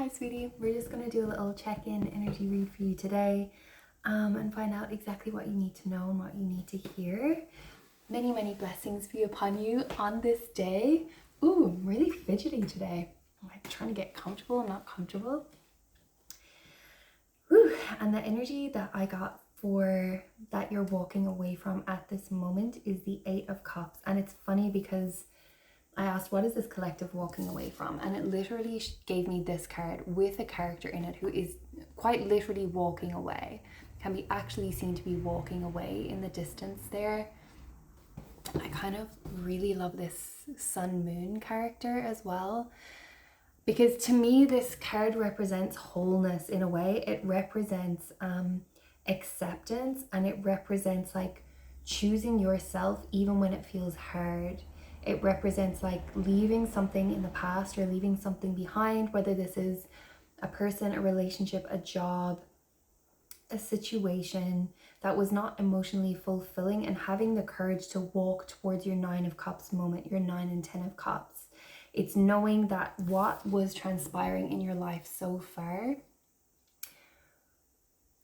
Hi sweetie, we're just going to do a little check-in energy read for you today and find out exactly what you need to know and what you need to hear. Many blessings be upon you on this day. Ooh, I'm really fidgety today. I'm like trying to get comfortable and not comfortable. Whew. And the energy that I got for that you're walking away from at this moment is the Eight of Cups. And it's funny because I asked, what is this collective walking away from? And it literally gave me this card with a character in it who is quite literally walking away. Can be actually seen to be walking away in the distance there. I kind of really love this sun moon character as well. Because to me, this card represents wholeness in a way. It represents acceptance, and it represents like choosing yourself even when it feels hard. It represents like leaving something in the past or leaving something behind, whether this is a person, a relationship, a job, a situation that was not emotionally fulfilling, and having the courage to walk towards your Nine of Cups moment, your 9 and 10 of Cups. It's knowing that what was transpiring in your life so far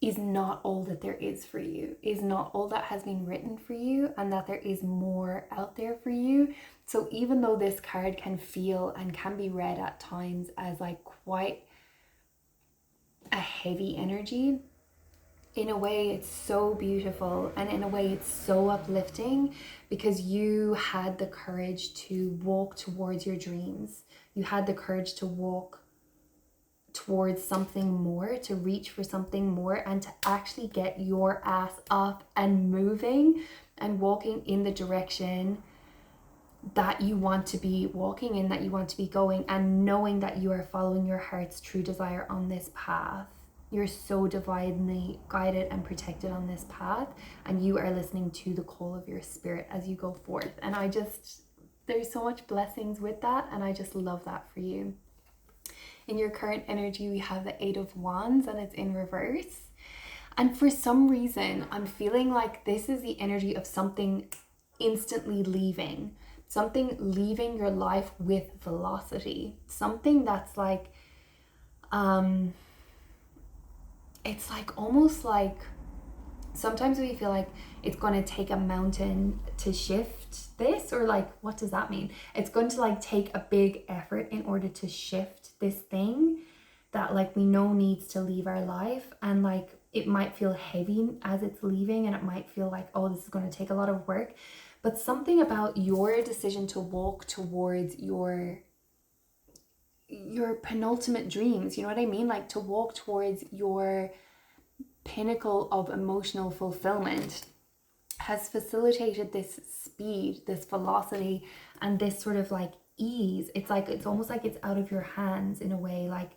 is not all that there is for you, is not all that has been written for you, and that there is more out there for you. So even though this card can feel and can be read at times as like quite a heavy energy, in a way it's so beautiful, and in a way it's so uplifting because you had the courage to walk towards your dreams. You had the courage to walk towards something more, to reach for something more, and to actually get your ass up and moving and walking in the direction that you want to be walking in, that you want to be going, and knowing that you are following your heart's true desire on this path. You're so divinely guided and protected on this path, and you are listening to the call of your spirit as you go forth. And there's so much blessings with that, and I just love that for you. In your current energy, we have the Eight of Wands, and it's in reverse. And for some reason, I'm feeling like this is the energy of something instantly leaving. Something leaving your life with velocity. Something that's like, it's like almost like, sometimes we feel like it's going to take a mountain to shift this, or like, what does that mean? It's going to like take a big effort in order to shift this thing that like we know needs to leave our life, and like it might feel heavy as it's leaving, and it might feel like, oh, this is going to take a lot of work. But something about your decision to walk towards your penultimate dreams, you know what I mean? Like to walk towards your pinnacle of emotional fulfillment has facilitated this speed, this velocity, and this sort of like ease. It's like, it's almost like it's out of your hands in a way. Like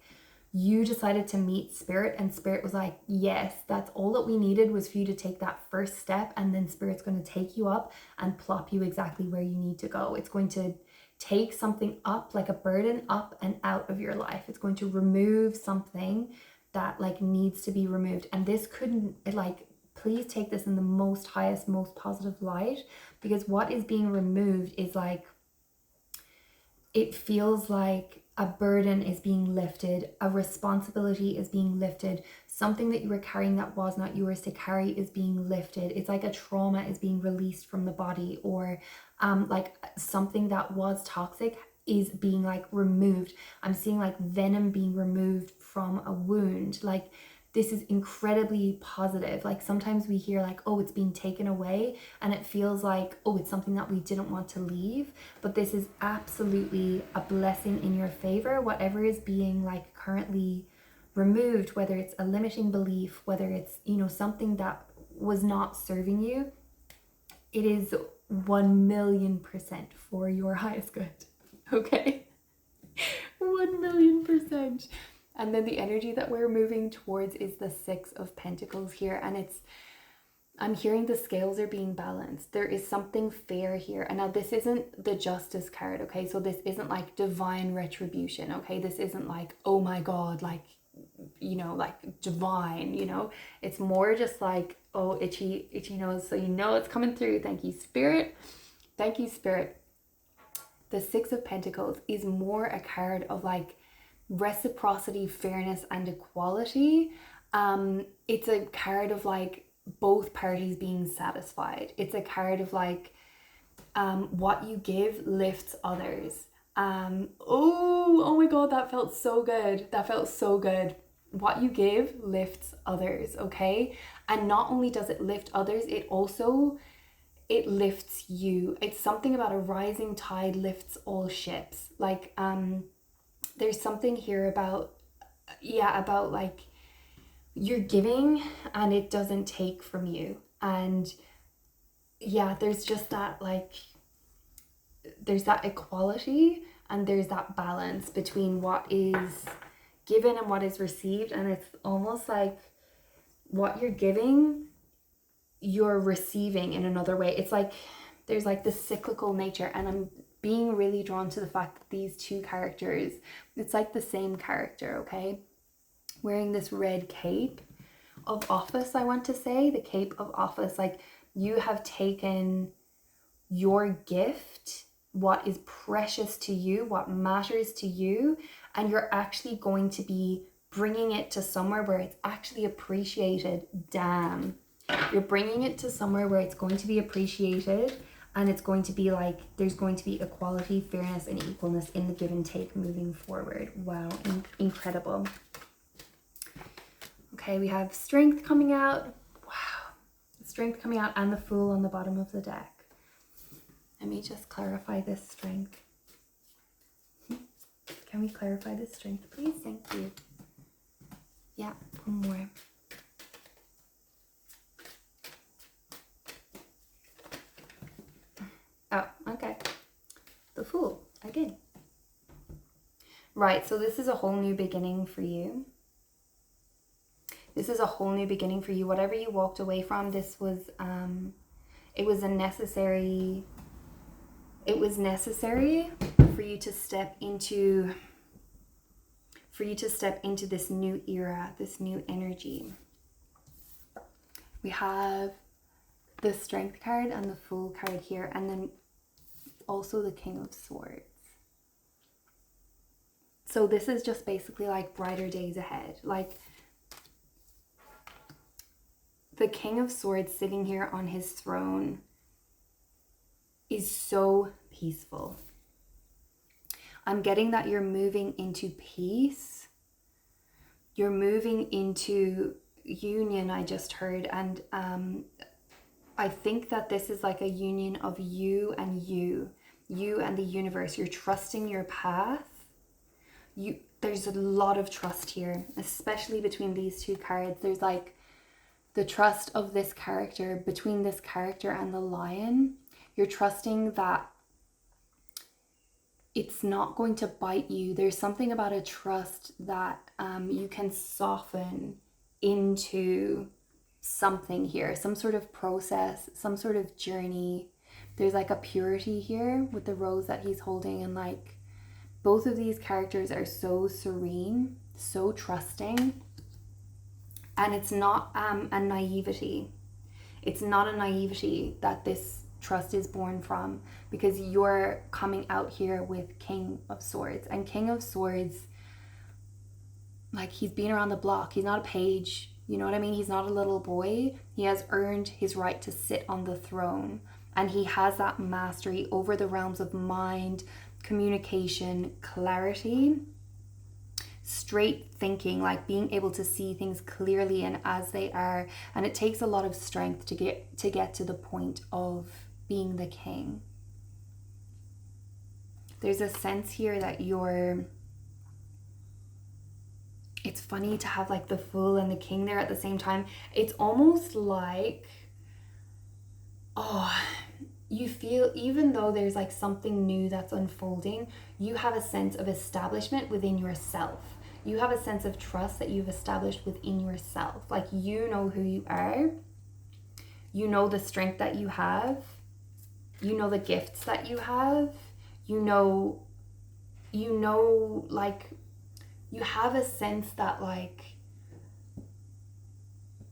you decided to meet spirit, and spirit was like, yes, that's all that we needed was for you to take that first step, and then spirit's going to take you up and plop you exactly where you need to go. It's going to take something up, like a burden, up and out of your life. It's going to remove something that like needs to be removed. And this couldn't, like, please take this in the most highest, most positive light, because what is being removed is like, it feels like a burden is being lifted, a responsibility is being lifted, something that you were carrying that was not yours to carry is being lifted. It's like a trauma is being released from the body, or like something that was toxic is being like removed. I'm seeing like venom being removed from a wound. Like this is incredibly positive. Like sometimes we hear like, oh, it's being taken away, and it feels like, oh, it's something that we didn't want to leave. But this is absolutely a blessing in your favor. Whatever is being like currently removed, whether it's a limiting belief, whether it's, you know, something that was not serving you, it is 1,000,000% for your highest good. Okay? 1,000,000%. And then the energy that we're moving towards is the Six of Pentacles here. And I'm hearing the scales are being balanced. There is something fair here. And now this isn't the Justice card, okay? So this isn't like divine retribution, okay? This isn't like, oh my God, like, you know, like divine, you know? It's more just like, oh, itchy nose. So you know it's coming through. Thank you, Spirit. Thank you, Spirit. The Six of Pentacles is more a card of like reciprocity, fairness, and equality. It's a card of like both parties being satisfied. It's a card of like what you give lifts others. Oh my god, that felt so good. That felt so good. What you give lifts others, okay? And not only does it lift others, it lifts you. It's something about a rising tide lifts all ships. Like there's something here about like you're giving and it doesn't take from you. And yeah, there's just that like there's that equality and there's that balance between what is given and what is received. And it's almost like what you're giving, you're receiving in another way. It's like there's like this cyclical nature, and I'm being really drawn to the fact that these two characters, it's like the same character, okay, wearing this red cape of office. I want to say the cape of office, like you have taken your gift, what is precious to you, what matters to you, and you're actually going to be bringing it to somewhere where it's actually appreciated. Damn. You're bringing it to somewhere where it's going to be appreciated, and it's going to be like there's going to be equality, fairness, and equalness in the give and take moving forward. Wow, incredible. Okay, we have strength coming out. Wow, strength coming out, and the Fool on the bottom of the deck. Let me just clarify this strength. Can we clarify this strength, please? Thank you. Yeah, one more. Oh, okay. The Fool, again. Right, so this is a whole new beginning for you. This is a whole new beginning for you. Whatever you walked away from, this was, it was necessary for you to step into, this new era, this new energy. We have the Strength card and the Fool card here, and then also the King of Swords. So this is just basically like brighter days ahead. Like the King of Swords sitting here on his throne is so peaceful. I'm getting that you're moving into peace. You're moving into union, I just heard. And I think that this is like a union of you and the universe. You're trusting your path. There's a lot of trust here, especially between these two cards. There's like the trust of this character, between this character and the lion. You're trusting that it's not going to bite you. There's something about a trust that you can soften into something here, some sort of process, some sort of journey. There's like a purity here with the rose that he's holding, and like both of these characters are so serene, so trusting, and it's not a naivety. It's not a naivety that this trust is born from, because you're coming out here with King of Swords. And King of Swords, like, he's been around the block. He's not a page, you know what I mean? He's not a little boy. He has earned his right to sit on the throne, and he has that mastery over the realms of mind, communication, clarity, straight thinking, like being able to see things clearly and as they are. And it takes a lot of strength to get to the point of being the king. There's a sense here that it's funny to have like the Fool and the King there at the same time. It's almost like, you feel, even though there's like something new that's unfolding, you have a sense of establishment within yourself. You have a sense of trust that you've established within yourself. Like, you know who you are. You know the strength that you have. You know the gifts that you have. You know, like, you have a sense that, like,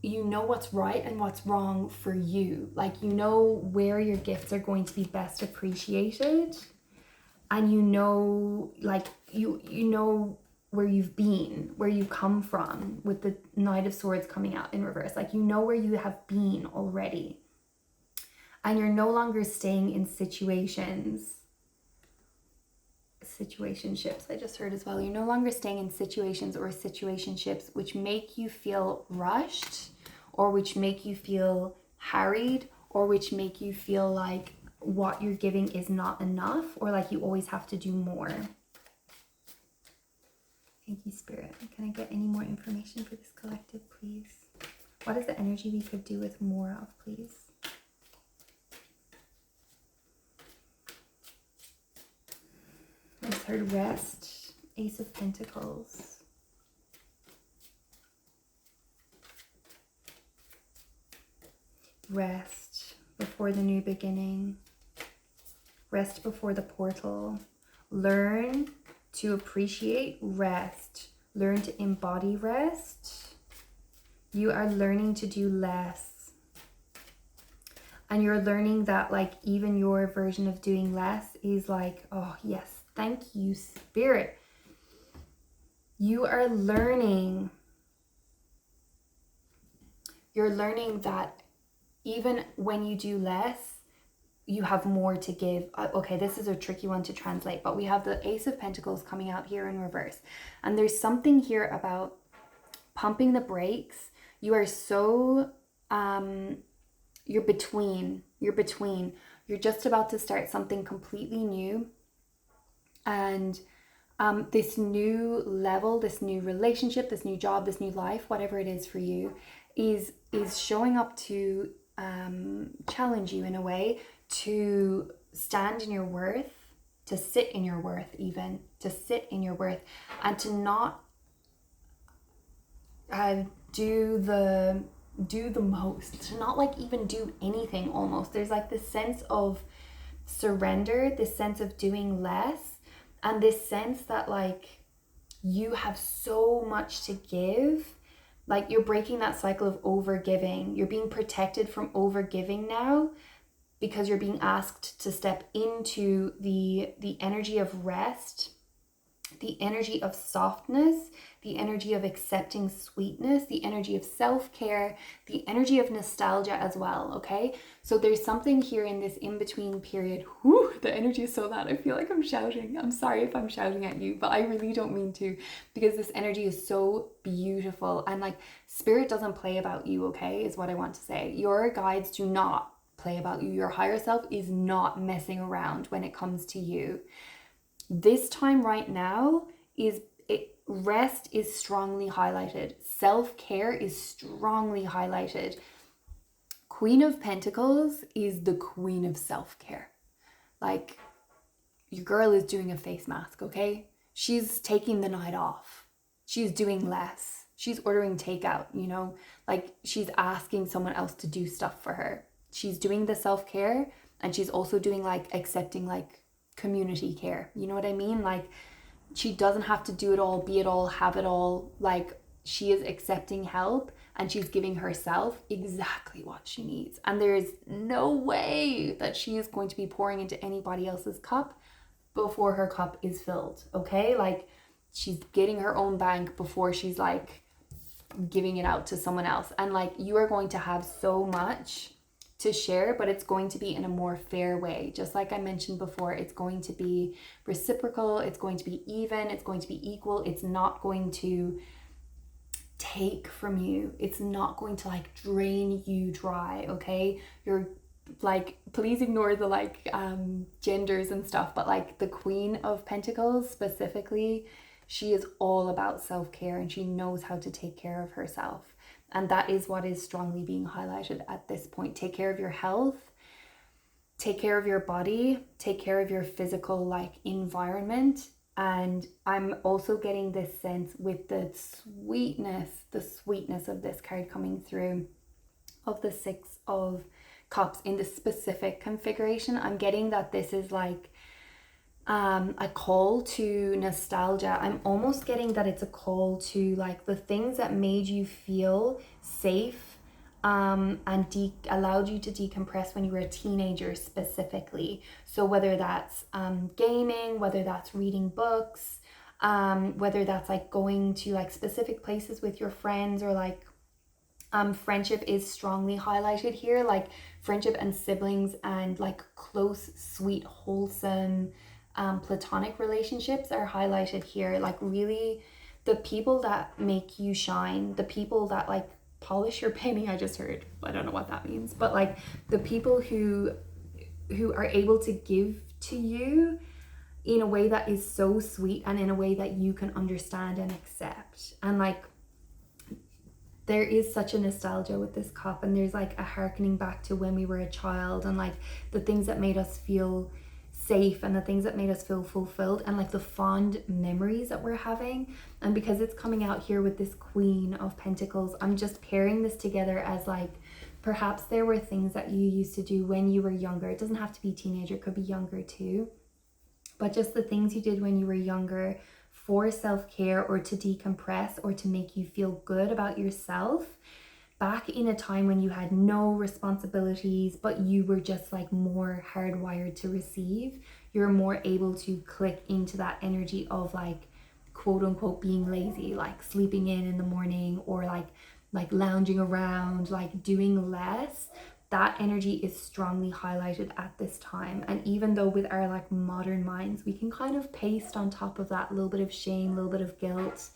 you know what's right and what's wrong for you. Like, you know where your gifts are going to be best appreciated. And you know, like, you know you've been, where you come from, with the Knight of Swords coming out in reverse. Like, you know where you have been already. And you're no longer staying in situationships, I just heard as well. You're no longer staying in situations or situationships which make you feel rushed, or which make you feel harried, or which make you feel like what you're giving is not enough, or like you always have to do more. Thank you, Spirit. Can I get any more information for this collective, please? What is the energy we could do with more of, please? I just heard rest, Ace of Pentacles. Rest before the new beginning. Rest before the portal. Learn to appreciate rest. Learn to embody rest. You are learning to do less. And you're learning that, like, even your version of doing less is like, oh yes, thank you, Spirit. You are learning. You're learning that even when you do less, you have more to give. Okay, this is a tricky one to translate, but we have the Ace of Pentacles coming out here in reverse. And there's something here about pumping the brakes. You are so, you're between. You're just about to start something completely new. And this new level, this new relationship, this new job, this new life, whatever it is for you, is showing up to challenge you in a way, to stand in your worth, to sit in your worth, even to sit in your worth, and to not do the most, to not like even do anything almost. There's like this sense of surrender, this sense of doing less, and this sense that like you have so much to give. Like, you're breaking that cycle of over giving. You're being protected from over giving now, because you're being asked to step into the energy of rest, the energy of softness, the energy of accepting sweetness, the energy of self-care, the energy of nostalgia as well, okay? So there's something here in this in-between period. Whew, the energy is so loud. I feel like I'm shouting. I'm sorry if I'm shouting at you, but I really don't mean to, because this energy is so beautiful. And like, Spirit doesn't play about you, okay, is what I want to say. Your guides do not play about you. Your higher self is not messing around when it comes to you. This time right now rest is strongly highlighted. Self-care is strongly highlighted. Queen of Pentacles is the queen of self-care. Like, your girl is doing a face mask, okay? She's taking the night off. She's doing less. She's ordering takeout, you know? Like, she's asking someone else to do stuff for her. She's doing the self-care, and she's also doing like accepting like community care. You know what I mean? Like, she doesn't have to do it all, be it all, have it all. Like, she is accepting help, and she's giving herself exactly what she needs. And there is no way that she is going to be pouring into anybody else's cup before her cup is filled, okay? Like, she's getting her own bank before she's like giving it out to someone else. And like, you are going to have so much to share, but it's going to be in a more fair way. Just like I mentioned before, it's going to be reciprocal, it's going to be even, it's going to be equal. It's not going to take from you. It's not going to like drain you dry, okay? You're like, please ignore the like genders and stuff, but like the Queen of Pentacles specifically, she is all about self-care, and she knows how to take care of herself. And that is what is strongly being highlighted at this point. Take care of your health, take care of your body, take care of your physical like environment. And I'm also getting this sense with the sweetness of this card coming through, of the Six of Cups in the specific configuration. I'm getting that this is like a call to nostalgia. I'm almost getting that it's a call to like the things that made you feel safe and allowed you to decompress when you were a teenager specifically. So whether that's gaming, whether that's reading books, whether that's like going to like specific places with your friends, or like friendship is strongly highlighted here, like friendship and siblings and like close, sweet, wholesome platonic relationships are highlighted here. Like really the people that make you shine, the people that like polish your penny, I just heard, I don't know what that means, but like the people who are able to give to you in a way that is so sweet and in a way that you can understand and accept. And like there is such a nostalgia with this cup, and there's like a harkening back to when we were a child, and like the things that made us feel safe and the things that made us feel fulfilled, and like the fond memories that we're having. And because it's coming out here with this Queen of Pentacles, I'm just pairing this together as like perhaps there were things that you used to do when you were younger. It doesn't have to be teenager, it could be younger too, but just the things you did when you were younger for self-care or to decompress or to make you feel good about yourself, back in a time when you had no responsibilities, but you were just like more hardwired to receive. You're more able to click into that energy of like quote unquote being lazy, like sleeping in the morning, or like lounging around, like doing less. That energy is strongly highlighted at this time. And even though with our like modern minds we can kind of paste on top of that a little bit of shame, a little bit of guilt,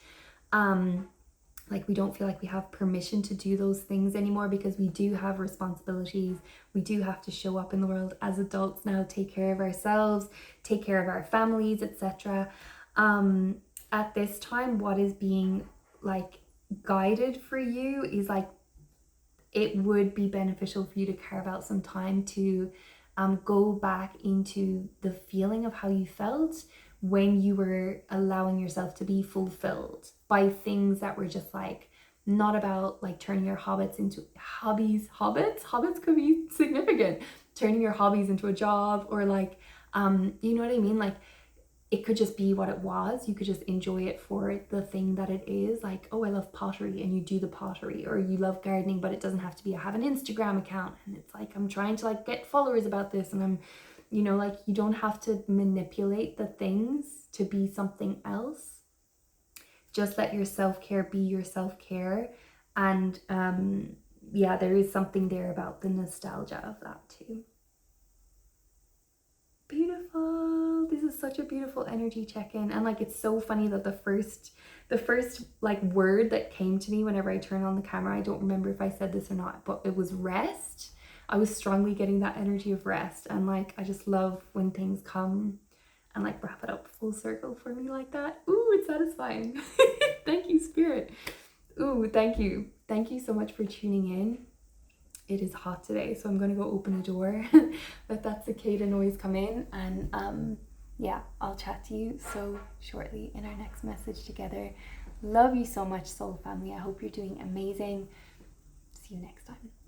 like we don't feel like we have permission to do those things anymore, because we do have responsibilities, we do have to show up in the world as adults now, take care of ourselves, take care of our families, etc. At this time, what is being like guided for you is like it would be beneficial for you to carve out some time to go back into the feeling of how you felt when you were allowing yourself to be fulfilled by things that were just like not about like turning your hobbits into hobbies. Hobbits could be significant. Turning your hobbies into a job, or like you know what I mean? Like it could just be what it was. You could just enjoy it for the thing that it is. Like, oh, I love pottery, and you do the pottery. Or you love gardening, but it doesn't have to be, I have an Instagram account and it's like I'm trying to like get followers about this, and I'm, you know, like you don't have to manipulate the things to be something else. Just let your self-care be your self-care. And yeah, there is something there about the nostalgia of that too. Beautiful. This is such a beautiful energy check-in. And like it's so funny that the first like word that came to me whenever I turned on the camera, I don't remember if I said this or not, but it was rest. I was strongly getting that energy of rest, and like I just love when things come and like wrap it up full circle for me like that. Ooh, it's satisfying. Thank you, Spirit. Ooh, thank you so much for tuning in. It is hot today, so I'm going to go open a door. Let that cicada noise come in, and yeah, I'll chat to you so shortly in our next message together. Love you so much, soul family. I hope you're doing amazing. See you next time.